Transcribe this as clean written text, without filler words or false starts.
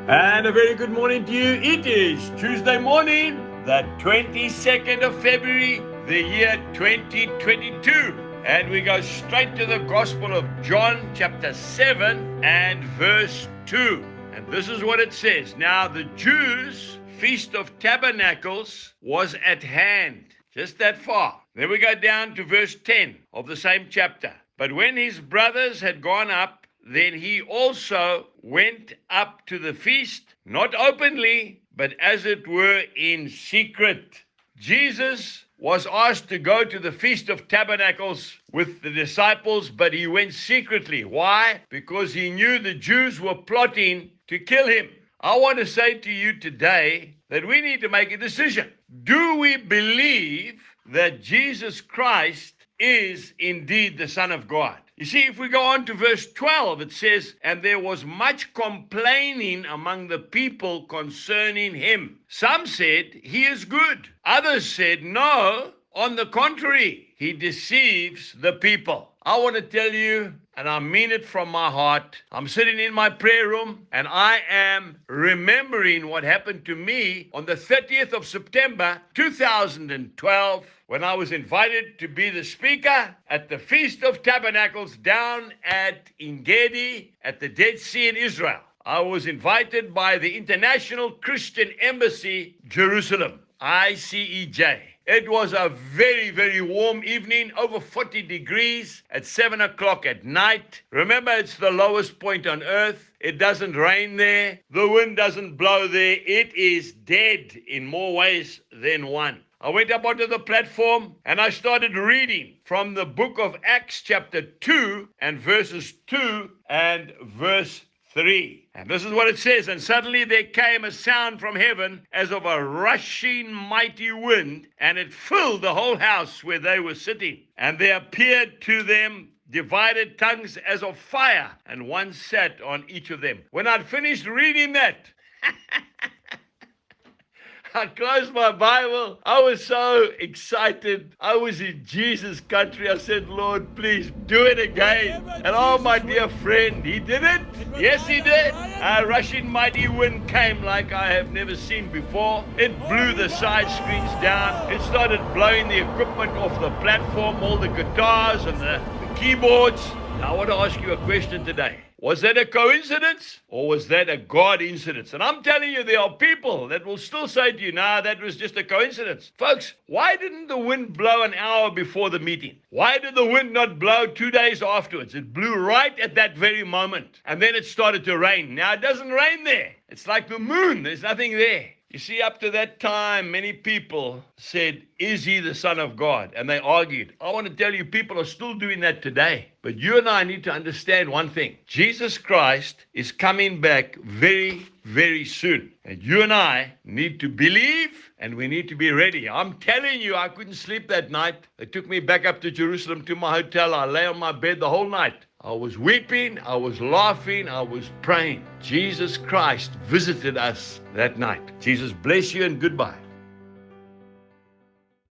And a very good morning to you. It is Tuesday morning, the 22nd of February, the year 2022. And we go straight to the Gospel of John, chapter 7 and verse 2. And this is what it says. Now the Jews' Feast of Tabernacles was at hand. Just that far. Then we go down to verse 10 of the same chapter. But when his brothers had gone up, then he also went up to the feast, not openly, but as it were in secret. Jesus was asked to go to the Feast of Tabernacles with the disciples, but he went secretly. Why? Because he knew the Jews were plotting to kill him. I want to say to you today that we need to make a decision. Do we believe that Jesus Christ is indeed the Son of God? You see, if we go on to verse 12, it says, and there was much complaining among the people concerning him. Some said, he is good. Others said, no, on the contrary, he deceives the people. I want to tell you, and I mean it from my heart, I'm sitting in my prayer room and I am remembering what happened to me on the 30th of September 2012 when I was invited to be the speaker at the Feast of Tabernacles down at Engedi at the Dead Sea in Israel. I was invited by the International Christian Embassy, Jerusalem, ICEJ. It was a very, very warm evening, over 40 degrees at 7 o'clock at night. Remember, it's the lowest point on earth. It doesn't rain there. The wind doesn't blow there. It is dead in more ways than one. I went up onto the platform and I started reading from the book of Acts chapter 2 and verses 2 and verse 3. And this is what it says. And suddenly there came a sound from heaven as of a rushing mighty wind, and it filled the whole house where they were sitting. And there appeared to them divided tongues as of fire, and one sat on each of them. When I'd finished reading that, I closed my Bible. I was so excited. I was in Jesus' country. I said, Lord, please do it again. And oh, my dear friend, he did it. Yes, he did. A rushing mighty wind came like I have never seen before. It blew the side screens down. It started blowing the equipment off the platform, all the guitars and the keyboards. Now, I want to ask you a question today. Was that a coincidence or was that a God incident? And I'm telling you, there are people that will still say to you, nah, that was just a coincidence. Folks, why didn't the wind blow an hour before the meeting? Why did the wind not blow 2 days afterwards? It blew right at that very moment. And then it started to rain. Now, it doesn't rain there. It's like the moon. There's nothing there. You see, up to that time, many people said, is he the Son of God? And they argued. I want to tell you, people are still doing that today. But you and I need to understand one thing. Jesus Christ is coming back very, very soon. And you and I need to believe and we need to be ready. I'm telling you, I couldn't sleep that night. They took me back up to Jerusalem to my hotel. I lay on my bed the whole night. I was weeping, I was laughing, I was praying. Jesus Christ visited us that night. Jesus bless you and goodbye.